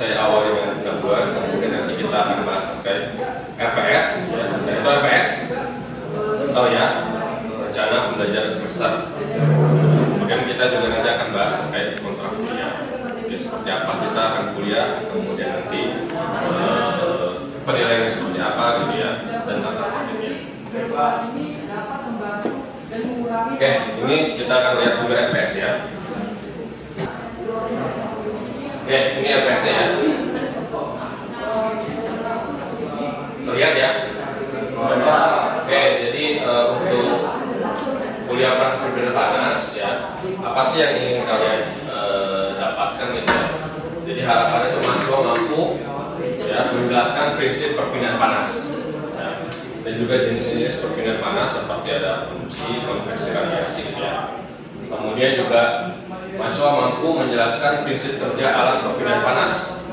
saya awali dengan pendahuluan, kemudian nanti kita akan bahas terkait RPS, ya. Itu RPS, tahu ya, rencana pembelajaran semester. Kemudian kita juga nanti akan bahas terkait kontrak kuliah. Jadi seperti apa kita akan kuliah, kemudian nanti penilaiannya seperti apa gitu ya, dan tata paketnya. Oke, ini kita akan lihat juga RPS ya. Oke, ini RPS ya. Terlihat ya? Oke, jadi untuk kuliah operasi perpindahan panas ya, apa sih yang ingin kalian dapatkan gitu ya? Jadi harapannya itu mahasiswa mampu ya menjelaskan prinsip perpindahan panas ya, dan juga jenis-jenis perpindahan panas seperti ada fungsi, konveksi, radiasi gitu ya. Kemudian juga mahasiswa mampu menjelaskan prinsip kerja alat perpindahan panas.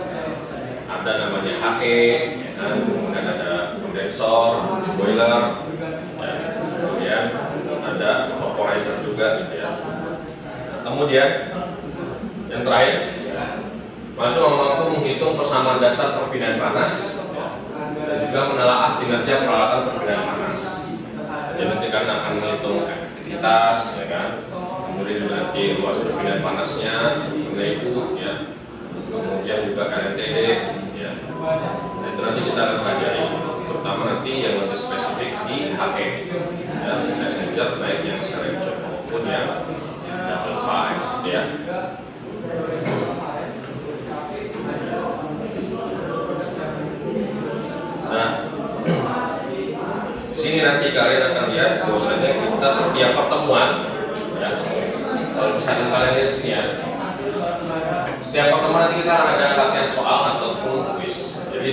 Ada namanya HE, ya kan? Kemudian ada kondensor, boiler, ya. Kemudian ada vaporizer juga gitu ya. Kemudian yang terakhir, mahasiswa mampu menghitung persamaan dasar perpindahan panas ya, dan juga menelaah kinerja peralatan perpindahan panas. Jadi nanti kan akan menghitung efektivitas, ya kan. Kemudian juga nanti luas perpindahan panasnya, nilai U, ya. Kemudian juga KNTD, ya. Nah, itu nanti kita akan pelajari, terutama nanti yang lebih spesifik di HE, ya, messenger baik yang secara job maupun yang double file, ya. Nah, di sini nanti kalian akan lihat bahwasanya kita setiap pertemuan, ya, kalau misalnya kalian lihat sini ya, setiap pertemuan nanti kita akan ada latihan soal ataupun kuis. Jadi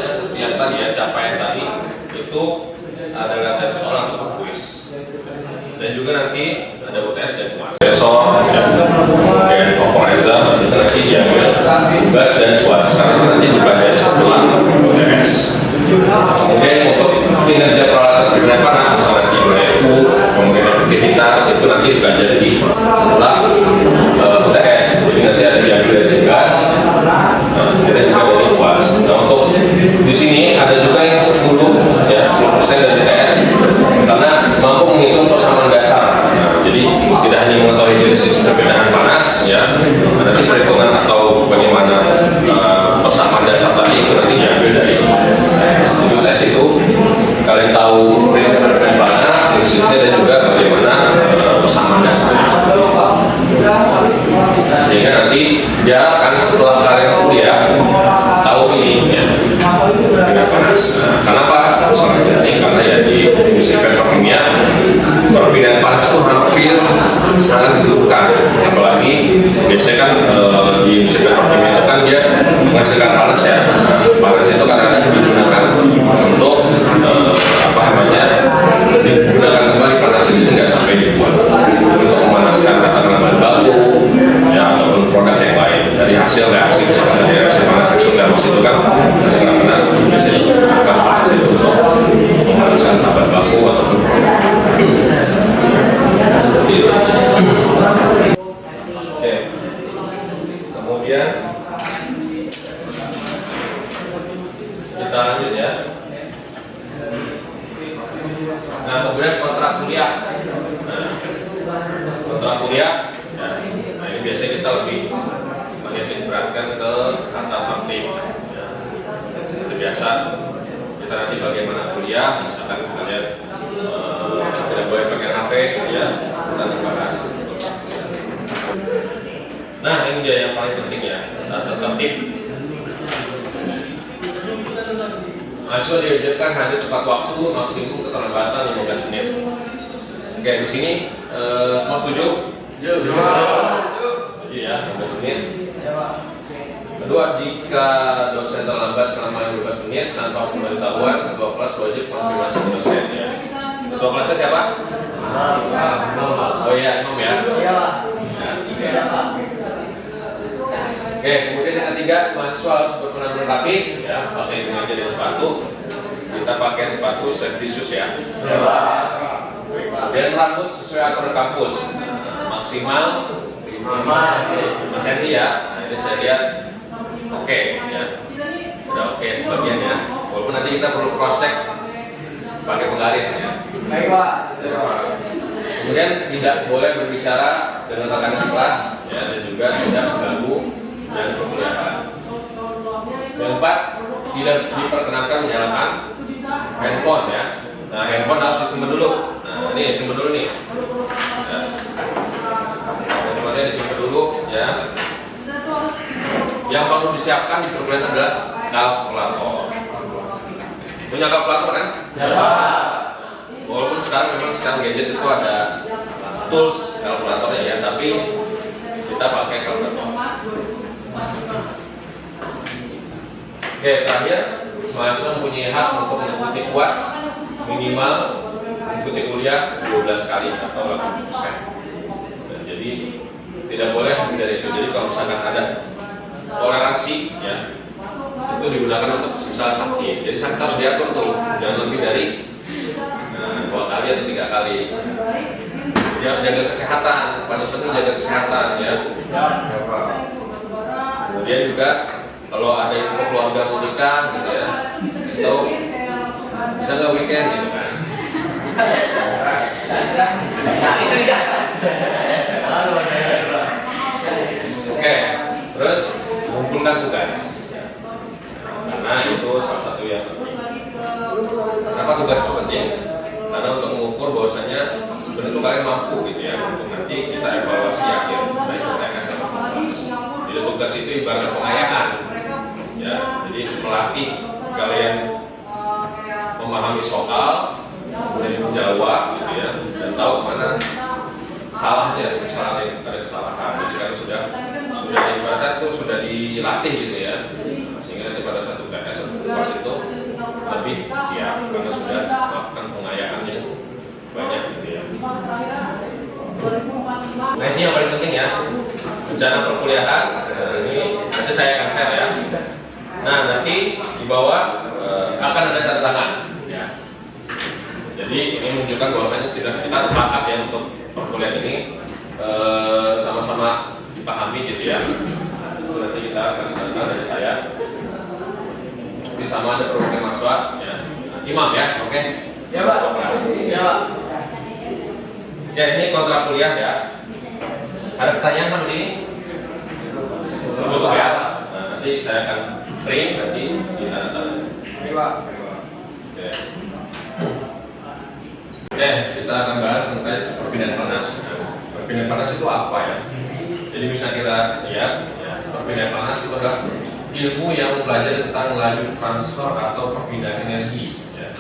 setiap tadi ya capaian tadi itu ada latihan soal ataupun kuis. Dan juga nanti ada UTS dan UAS. Besok ya, kemudian vaporizer itu nanti diambil tugas dan UAS karena nanti dipelajari setelah UTS. Kemudian untuk kinerja peralatan perpindahan panas, misalnya nanti nilai U, kemudian efektivitas itu nanti dipelajari di setelah UTS. Jadi nanti ada diambil dari tugas, kemudian juga dari UAS. Nah untuk di sini ada juga yang 10 ya 10% dari UTS karena mampu menghitung persamaan dasar. Nah, jadi tidak hanya mengetahui jenis perpindahan panas ya, nanti perhitungan atau bagaimana persamaan dasar tadi itu nanti diambil dari UTS. Di UTS itu kalian tahu prinsip perpindahan panas, prinsipnya dan juga bagaimana persamaan dasarnya. Nah, sehingga nanti diharapkan setelah kalian kuliah tahu ini ya, perpindahan panas. Nah, kenapa sangat penting? Karena ya di industri petrokimia perpindahan panas itu hampir sangat dibutuhkan, apalagi biasanya kan di industri petrokimia itu kan dia menghasilkan panas ya. Panas itu kadang-kadang digunakan untuk digunakan kembali panas itu nggak sampai dibuat untuk memanaskan katakanlah bahan baku ya ataupun produk yang lain dari hasil reaksi, misalnya dari reaksi panas eksotermos itu kan menghasilkan panas, biasanya menggunakan panas itu untuk memanaskan bahan baku ataupun produk seperti itu. Oke, kemudian kita lanjut ya. Nah, kemudian kontrak kuliah. Nah, kontrak kuliah, ya, nah ini biasanya kita lebih menitik beratkan ke kata tertib. Ya. Seperti biasa, kita nanti bagaimana kuliah, misalkan kita lihat tidak boleh pakai HP, gitu ya, kita bahas. Nah, ini dia yang paling penting ya, tata tertib. Mahasiswa diajarkan hadir tepat waktu, maksimum keterlambatan 15 menit. Oke, di sini semua setuju? Iya, 15 menit. Kedua, jika dosen terlambat selama 15 menit tanpa pemberitahuan, ketua kelas wajib konfirmasi ke dosen ya. Ketua kelasnya siapa? Oh iya, Imam ya. Oke, kemudian yang ketiga, mahasiswa harus berpenampilan rapi, ya, pakai kemeja dan sepatu. Kita pakai sepatu safety shoes ya. Dan rambut sesuai aturan kampus, maksimal 5 cm ya. Nah, ini saya lihat oke ya, sudah oke sebagian ya. Walaupun nanti kita perlu cross check pakai penggaris ya. Baik Pak. Kemudian tidak boleh berbicara dengan rekan di kelas ya, dan juga tidak mengganggu dan perkuliahan. Yang keempat, tidak diperkenankan menyalakan handphone ya. Nah, handphone harus disimpan dulu. Nah, ini simpan dulu nih. Ya. Handphone-nya disimpan dulu ya. Yang perlu disiapkan di perkuliahan adalah kalkulator. Punya kalkulator kan? Ya Pak. Walaupun sekarang gadget itu ada tools kalkulatornya ya, tapi kita pakai kalkulator. Oke, terakhir mahasiswa mempunyai hak untuk mengikuti UAS minimal mengikuti kuliah 12 kali atau 80%. Dan jadi tidak boleh lebih dari itu. Jadi kalau misalkan ada toleransi ya, itu digunakan untuk misal sakit. Jadi sakit harus diatur tuh, jangan lebih dari 2 kali atau 3 kali. Jadi harus jaga kesehatan, paling penting jaga kesehatan ya. Kemudian juga kalau ada info keluarga mau nikah gitu ya, kasih tahu bisa nggak weekend gitu kan. Oke, terus mengumpulkan tugas karena itu salah satu yang penting. Kenapa tugas itu penting? Karena untuk mengukur bahwasanya sebenarnya itu kalian mampu gitu ya, untuk nanti kita evaluasi akhir baik UTS atau kelas. Jadi tugas itu ibarat pengayaan ya, jadi melatih kalian memahami soal, kemudian menjawab gitu ya, dan tahu mana salahnya, misalnya ada kesalahan. Jadi kan sudah ibarat itu sudah dilatih gitu ya, sehingga nanti pada satu UTS atau kelas itu lebih siap karena sudah melakukan pengayaan yang banyak gitu ya. Nah, ini yang paling penting ya, rencana perkuliahan. Ini nanti saya akan share ya. Nah, nanti di bawah akan ada tanda tangan ya. Jadi ini menunjukkan bahwasanya sudah kita sepakat ya untuk perkuliahan ini sama-sama dipahami gitu ya. Nah, nanti kita akan tanda tangan dari saya. Nanti sama ada perwakilan mahasiswa ya. Imam ya, oke? Ya Pak. Ya Pak. Ya, ini kontrak kuliah ya. Ada pertanyaan sampai sini? Cukup ya. Nah, nanti saya akan print nanti di tanda-tanda. Baik Pak. Oke, kita akan bahas tentang perpindahan panas. Perpindahan panas itu apa ya? Jadi bisa kita lihat, ya, perpindahan panas itu adalah ilmu yang mempelajari tentang laju transfer atau perpindahan energi ya,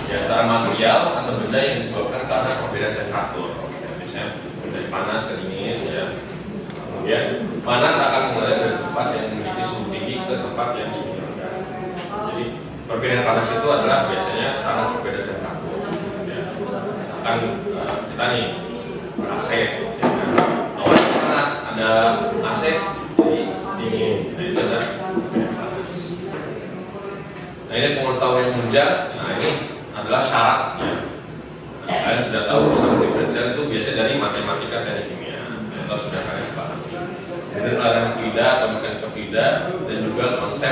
di antara material atau benda yang disebabkan karena perbedaan temperatur. Misalnya dari panas ke dingin ya. Kemudian panas akan mengalir dari tempat yang memiliki suhu tinggi ke tempat yang suhu rendah. Jadi perbedaan panas itu adalah biasanya karena perbedaan temperatur. Ya. Misalkan kita nih AC, ya, awalnya panas, ada AC jadi dingin. Nah, itu adalah perbedaan panas. Nah, ini pengetahuan yang muncul. Nah, ini adalah syarat. Ya. Kalian sudah tahu urusan diferensial itu biasanya dari matematika dan kimia. Atau sudah kalian pahami. Kemudian aliran fluida atau mekanika fluida dan juga konsep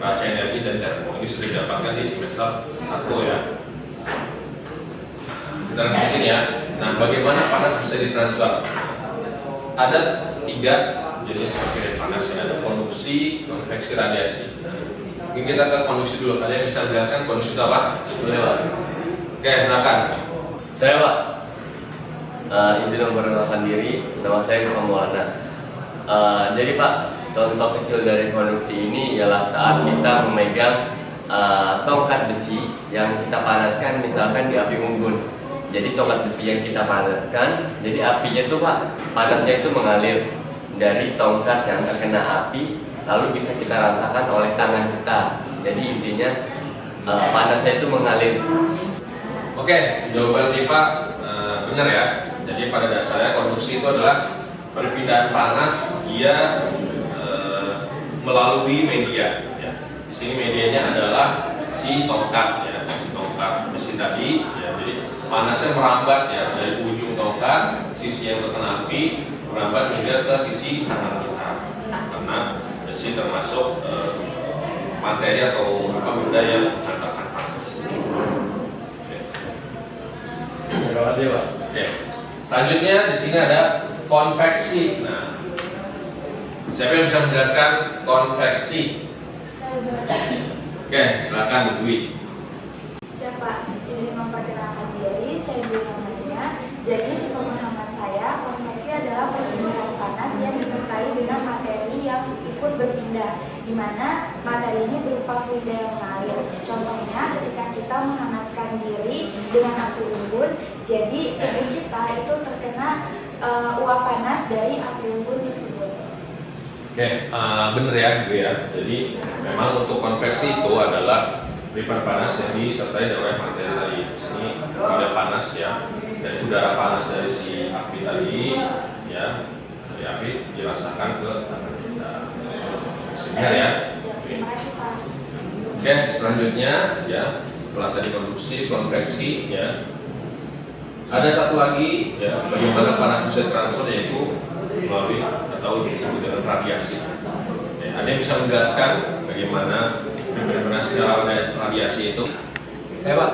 raca energi dan termo ini sudah didapatkan di semester 1 ya. Kita langsung sini ya. Nah, bagaimana panas bisa ditransfer? Ada 3 jenis perpindahan panas ya. Ada konduksi, konveksi, radiasi. Mungkin kita ke konduksi dulu. Ada yang bisa menjelaskan konduksi itu apa? Boleh Pak. Oke, silakan. Saya Pak, izin memperkenalkan diri, nama saya Muhammad Maulana. Jadi Pak, contoh kecil dari konduksi ini ialah saat kita memegang tongkat besi yang kita panaskan misalkan di api unggun. Jadi tongkat besi yang kita panaskan, jadi apinya tuh Pak, panasnya itu mengalir dari tongkat yang terkena api, lalu bisa kita rasakan oleh tangan kita. Jadi intinya panasnya itu mengalir. Oke, jawaban Rifa benar ya. Jadi pada dasarnya konduksi itu adalah perpindahan panas dia melalui media. Ya. Di sini medianya adalah si tongkat ya, tongkat besi tadi. Ya. Jadi panasnya merambat ya dari ujung tongkat, sisi yang terkena api merambat hingga ke sisi tangan kita. Karena besi termasuk materi atau apa benda yang menghantarkan panas. Terima kasih Pak. Oke. Selanjutnya di sini ada konveksi. Nah, siapa yang bisa menjelaskan konveksi? Oke, silakan Bu Dwi. Siapa? Izin memperkenalkan diri, saya Dwi Ramania. Jadi sepemahaman saya, konveksi adalah perpindahan panas yang disertai dengan materi yang ikut berpindah, di mana materi ini berupa fluida yang mengalir. Contohnya ketika kita menghangatkan diri dengan api unggun, jadi tubuh kita itu terkena uap panas dari api unggun tersebut. Oke, bener ya, Bu ya. Jadi memang untuk konveksi itu adalah limpahan panas yang disertai oleh materi tadi. Di sini tidak panas ya, dan udara panas dari si api tadi ya, dari api dirasakan ke tangan kita. Sebentar ya. Terima kasih Pak. Oke, selanjutnya ya, setelah tadi konduksi, konveksi ya, ada satu lagi ya, bagaimana panas bisa transfer, yaitu melalui atau disebut dengan radiasi. Ya, ada yang bisa menjelaskan bagaimana fenomena secara radiasi itu? Saya Pak.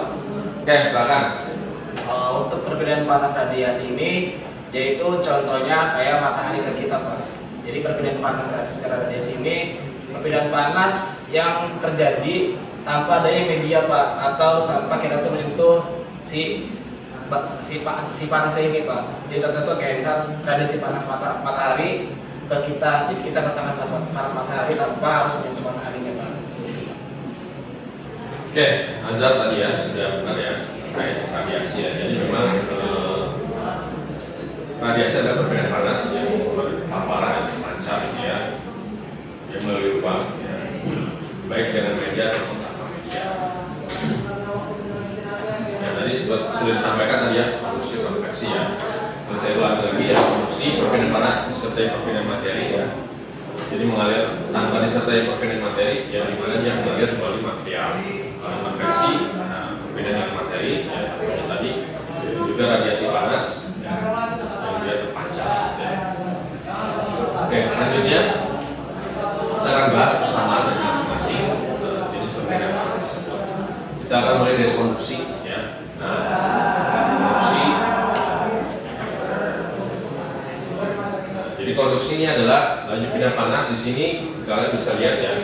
Oke, silakan. Untuk perbedaan panas radiasi ini, yaitu contohnya kayak matahari ke kita Pak. Jadi perbedaan panas secara radiasi ini, perbedaan panas yang terjadi tanpa adanya media Pak, atau tanpa kita tuh menyentuh si panasnya ini Pak. Jadi contoh kayak misal radiasi panas matahari ke kita, jadi kita merasakan panas matahari tanpa harus menyentuh mataharinya Pak. Oke, Azhar tadi ya sudah benar ya terkait radiasi ya. Jadi memang radiasi adalah perbedaan panas yang paparan yang terpancar ya, yang melalui ruang ya, baik dengan media atau tanpa media. Ya, tadi sudah disampaikan tadi ya, konduksi konveksi ya. Kalau saya ulangi lagi ya, konduksi perbedaan panas disertai perbedaan materi ya. Jadi mengalir tanpa disertai perbedaan materi, yang dimana dia mengalir melalui material. Kalau konveksi, berbeda dengan materi, ya, tadi juga radiasi panas yang dia terpancar. Ya. Oke, selanjutnya kita akan bahas persamaan dari masing-masing jenis perbedaan panas tersebut. Kita akan mulai dari konduksi, ya. Konduksi. Jadi konduksi ini adalah laju pindah panas. Di sini kalian bisa lihat ya.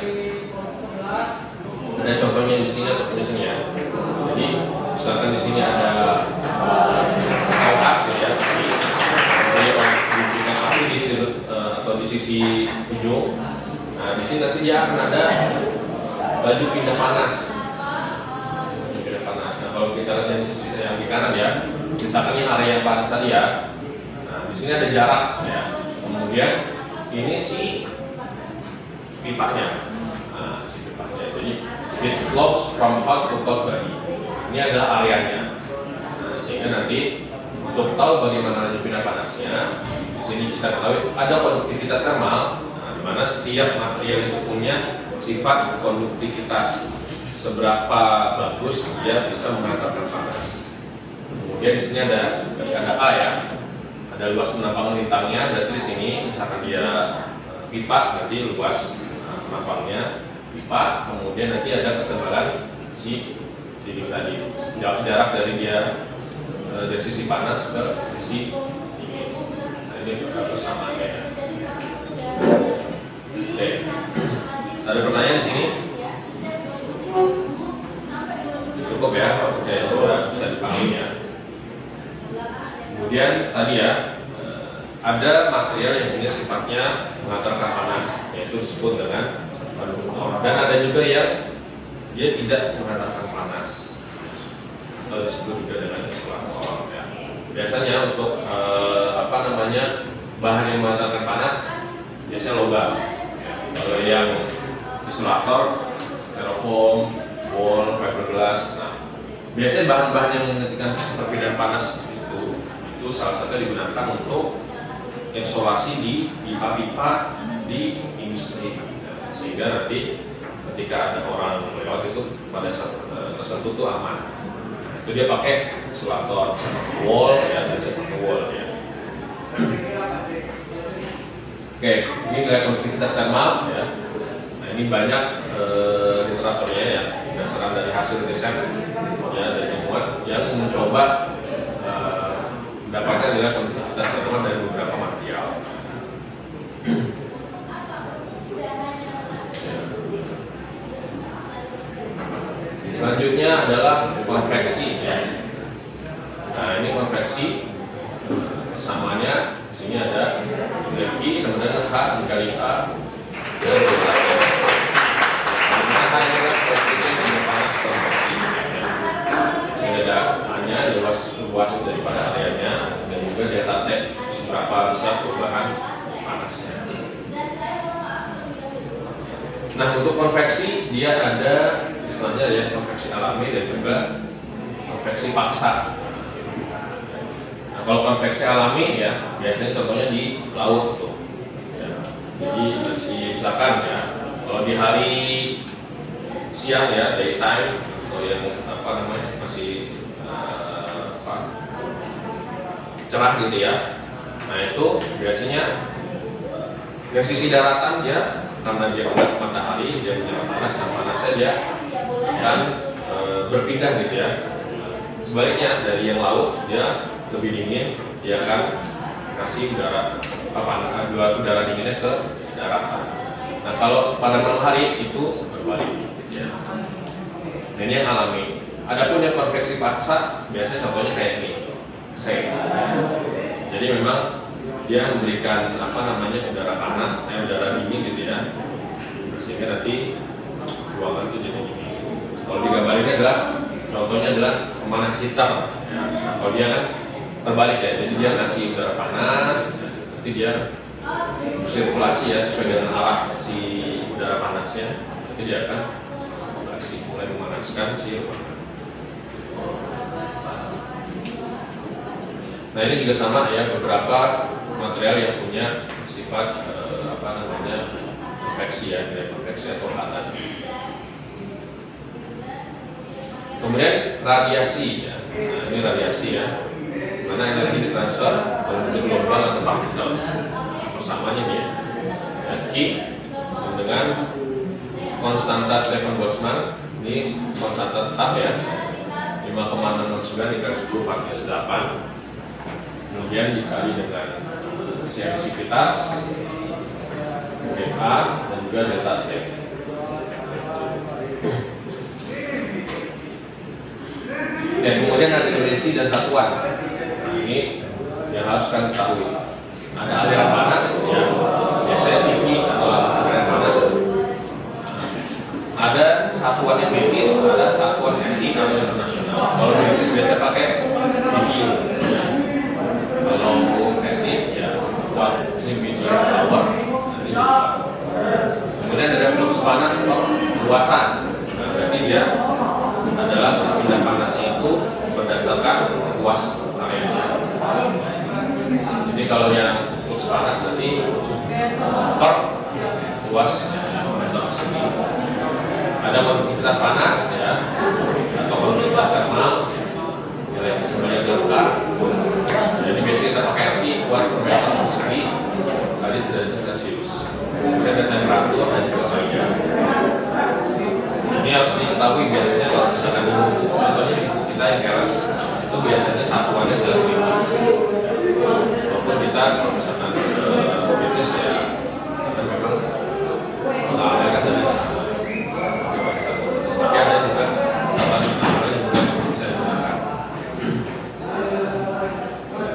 Ada contohnya di sini atau di sini ya. Jadi misalkan di sini ada kotak ya, jadi diberikan api di sudut atau di sisi ujung. Nah di sini nanti dia akan ada laju pindah panas. Pindah panas. Nah kalau kita lihat di sisi yang di kanan ya, misalkan yang area yang panas tadi ya. Nah di sini ada jarak ya. Kemudian ini si pipanya. Nah si pipanya. Jadi it flows from hot to cold body. Ini adalah areanya. Nah, sehingga nanti untuk tahu bagaimana laju pindah panasnya, di sini kita ketahui ada konduktivitas thermal, di mana setiap material itu punya sifat konduktivitas, seberapa bagus dia bisa menghantarkan panas. Kemudian di sini ada A ya, ada luas penampangan lintangnya. Berarti di sini misalkan dia pipa, berarti luas penampangannya pipa. Kemudian nanti ada ketebalan si dinding tadi, jarak dari dia dari sisi panas ke sisi dingin. Nah ini persamaannya. Oke, ada pertanyaan di sini? Cukup ya, oke sudah bisa dipahami ya. Kemudian tadi ya, ada material yang punya sifatnya mengantarkan panas, yaitu disebut dengan konduktor. Dan ada juga yang dia tidak menghantarkan panas, atau disebut juga dengan isolator ya. Biasanya untuk bahan yang menghantarkan panas biasanya logam ya. Kalau yang isolator, styrofoam, wall, fiberglass. Nah biasanya bahan-bahan yang menghentikan perbedaan panas itu salah satu digunakan untuk isolasi di pipa-pipa di industri ya. Sehingga nanti ketika ada orang lewat itu pada saat tersentuh itu aman. Nah, itu dia pakai isolator, wall ya, biasanya pakai wall ya. Oke, ini nilai konduktivitas thermal ya. ini banyak literaturnya ya, berdasarkan dari hasil riset ya dari ilmuwan yang mencoba mendapatkan nilai konductivitas terutama dari beberapa material. Selanjutnya adalah konveksi ya. Nah ini konveksi samanya di sini ada energi sama dengan H dikali A dan delta T. Nah hanya koefisien yang panas konveksi sehingga hanya luas daripada areanya dan juga delta T seberapa besar perubahan panasnya. Nah untuk konveksi dia ada istilahnya ya konveksi alami dan juga konveksi paksa. Nah kalau konveksi alami ya biasanya contohnya di laut tuh. Ya. Jadi misalkan ya kalau di hari siang ya daytime atau yang masih cerah gitu ya. Nah itu biasanya yang sisi daratan dia karena dia kena matahari dia menjelang panas, nah panasnya dia akan berpindah gitu ya. Sebaliknya dari yang laut dia lebih dingin, dia akan kasih udara dinginnya ke daratan. Nah kalau pada malam hari itu berbalik ya. Nah, ini yang alami. Adapun yang konveksi paksa biasanya contohnya kayak ini, C. Jadi memang dia memberikan udara panas, udara dingin gitu ya, sehingga nanti ruangan itu jadi dingin. Kalau digambarinnya adalah contohnya adalah pemanas hitam. Ya. Kalau dia kan terbalik ya, jadi dia ngasih udara panas, nanti dia sirkulasi ya sesuai dengan arah si udara panasnya, nanti dia akan sirkulasi mulai memanaskan si ruangan. Nah ini juga sama ya, beberapa material yang punya sifat konveksi ya, konveksi atau hatan. Kemudian radiasi ya, nah, ini radiasi ya, mana energi ditransfer dalam bentuk gelombang atau partikel. Persamanya dia, ya, Q dengan konstanta Stefan Boltzmann, ini konstanta tetap ya, 5,609 dikali 10 pangkat 8. Kemudian dikali dengan sensitivitas dA dan juga delta T. Dan kemudian ada dimensi dan satuan. Nah, ini yang harus kalian ketahui. Ada aliran panas ya, biasanya Cp atau aliran panas. Ada satuannya BPIS, ada satuan SI atau internasional. Kalau BPIS biasa pakai BTU. Kalau SI ya ini BTU power. Kemudian ada flux panas atau luasan. Nah, berarti dia adalah pindah panasnya itu berdasarkan luas area. Jadi kalau yang flux panas berarti per luas meter persegi. Ada konduktivitas panas ya, atau konduktivitas thermal nilai sebanyak delta. Jadi biasanya kita pakai SI buat per meter persegi kali derajat Celcius. Kemudian ada temperatur dan juga lainnya. Ini harus diketahui biasanya kalau misalkan di buku, contohnya di buku kita yang keren itu biasanya satuannya adalah BPIS. Walaupun kita kalau misalkan BPIS ya, kita memang ada kan dari satuan. Tapi ada juga satuan yang juga bisa digunakan.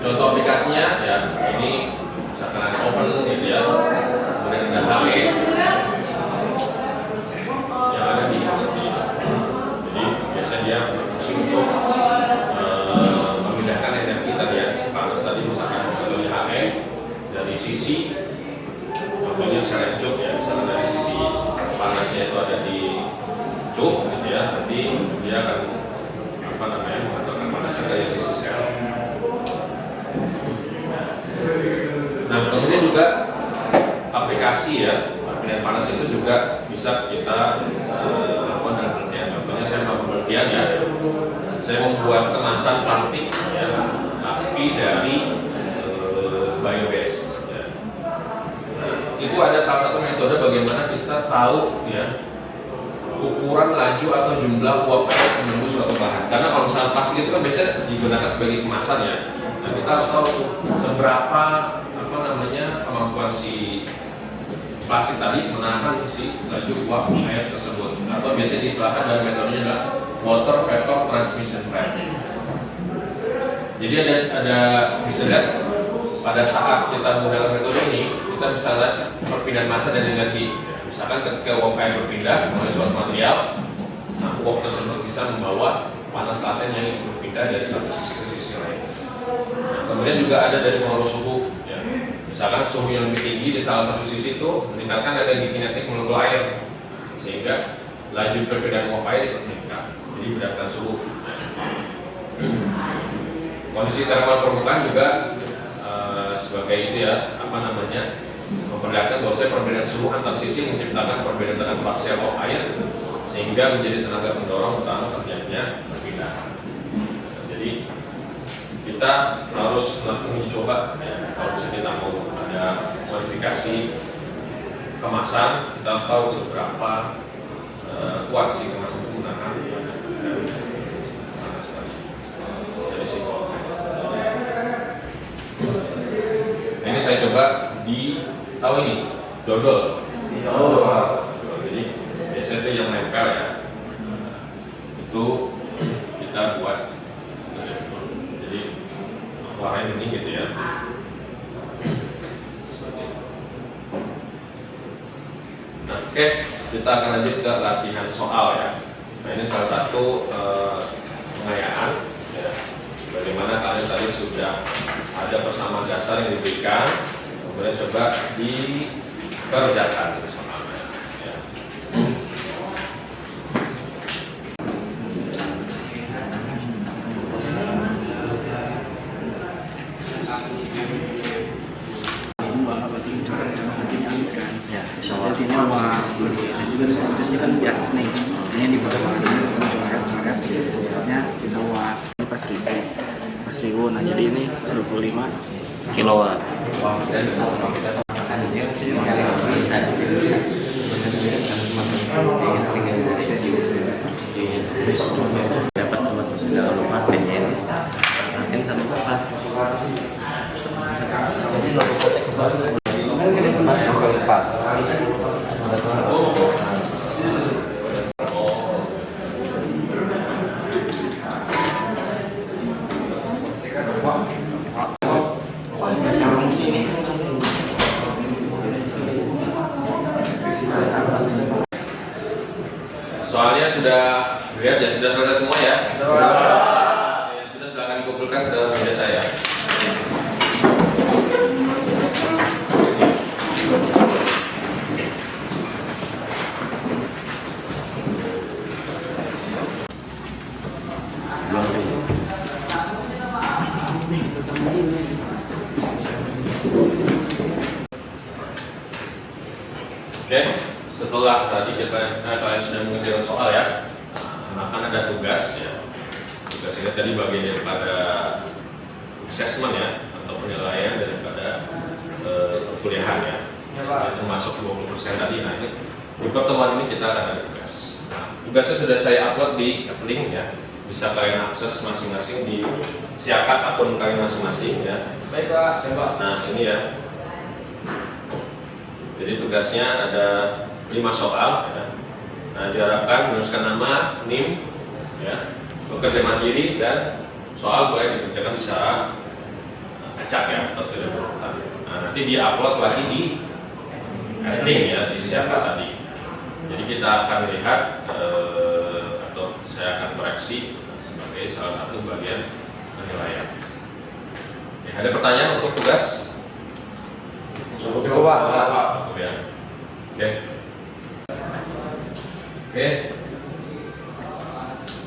Contoh aplikasinya ya ini misalkan ada oven gitu ya, kemudian ada HE yang ada di industri. Jadi biasanya dia berfungsi untuk memindahkan energi tadi ya, si panas tadi misalkan contohnya HE dari sisi contohnya serencuk ya, misalkan dari sisi panasnya itu ada di cuk gitu ya, nanti dia akan mengaturkan panasnya dari sisi sel. Nah kemudian juga aplikasi ya, pilihan panas itu juga bisa kita lakukan dengan penelitian. Contohnya saya melakukan penelitian ya, saya membuat kemasan plastik ya, tapi dari biobase ya. Nah, ini itu ada salah satu metode bagaimana kita tahu ya ukuran laju atau jumlah uap air yang menembus suatu bahan. Karena kalau misalnya plastik itu kan biasanya digunakan sebagai kemasan ya. Nah, kita harus tahu seberapa kemampuan si plastik tadi menahan si laju uap air tersebut, atau biasanya diistilahkan dalam metodenya adalah water vapor transmission rate. Jadi ada bisa lihat pada saat kita menggunakan metode ini, kita bisa lihat perpindahan massa dan energi. Misalkan ketika uap air berpindah melalui suatu material, nah uap tersebut bisa membawa panas laten yang berpindah dari satu sisi ke sisi lain. Nah, kemudian juga ada dari pengaruh suhu. Ya. Misalkan suhu yang lebih tinggi di salah satu sisi itu meningkatkan energi kinetik molekul air, sehingga laju perpindahan uap air ikut meningkat. Jadi berdasarkan suhu. Kondisi termal permukaan juga sebagai itu ya memperlihatkan bahwa perbedaan suhu antar sisi menciptakan perbedaan tekanan parsial uap air sehingga menjadi tenaga pendorong utama terjadinya perpindahan. Jadi kita harus melakukan uji coba ya, kalau misalnya kita mau ada modifikasi kemasan, kita harus tahu seberapa kuat si kemasan itu menahan panas tadi dari si uap. Ini saya coba tahu ini dodol. Jadi biasanya itu yang nempel ya. Itu kita buat. Jadi warnanya ini gitu ya. Nah, oke, kita akan lanjut ke latihan soal ya. Nah, ini salah satu pengayaan ya. Bagaimana kalian tadi sudah ada persamaan dasar yang diberikan, kemudian coba dikerjakan soalnya. Ya. Di sini awal khususnya kan di atas nih, ini di bawah karet nya sisa uap ini per 1000. Nah jadi ini 25 kilowatt. Dapat teman sudah lupa pengen nanti sama apa? Soalnya sudah dilihat ya, sudah selesai semua ya. Sudah, silakan kumpulkan ke meja saya. Oke, setelah tadi kalian sudah mengerjakan soal ya, akan ada tugas ya. Tugas ini tadi bagian daripada assessment ya, atau penilaian daripada perkuliahan ya. Termasuk 20% tadi. Nah, di pertemuan ini kita akan ada tugas. Nah, tugasnya sudah saya upload di link ya. Bisa kalian akses masing-masing di siapkan akun kalian masing-masing ya. Baik Pak, siapa? Nah, ini ya. Jadi tugasnya ada 5 soal ya. Nah, diharapkan menuliskan nama, NIM ya, bekerja mandiri, dan soal boleh dikerjakan secara acak ya, atau tidak berurutan. Nah, nanti di-upload lagi di editing ya, disiapkan tadi. Jadi kita akan lihat atau saya akan koreksi sebagai salah satu bagian penilaian. Ya, ada pertanyaan untuk tugas? Cukup Pak. Ya. Oke. Oke.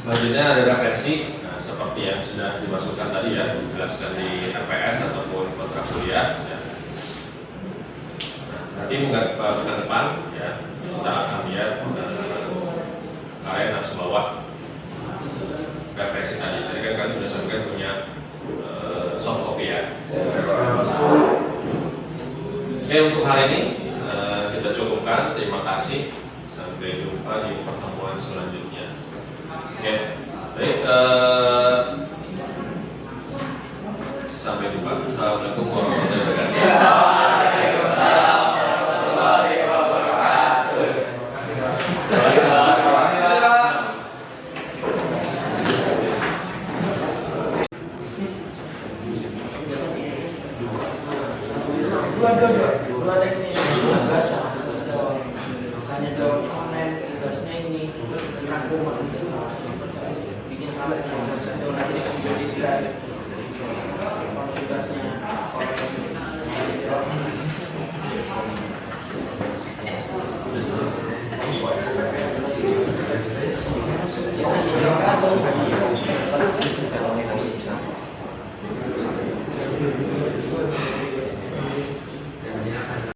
Selanjutnya ada referensi. Nah, seperti yang sudah dimasukkan tadi ya, dijelaskan di RPS ataupun kontrak kuliah. Ya. Nah, nanti pekan depan ya, kita akan lihat kalian harus bawa referensi tadi. Tadi kan kalian sudah sampaikan punya soft copy ya. Oke, untuk hari ini kita cukupkan. Terima kasih. Sampai jumpa di pertemuan selanjutnya. Oke, baik. Sampai jumpa. Assalamualaikum warahmatullahi wabarakatuh. Dua teknis bahasa makanya jawab online tugasnya ini rangkuman bikin kalian nanti dikembali tugasnya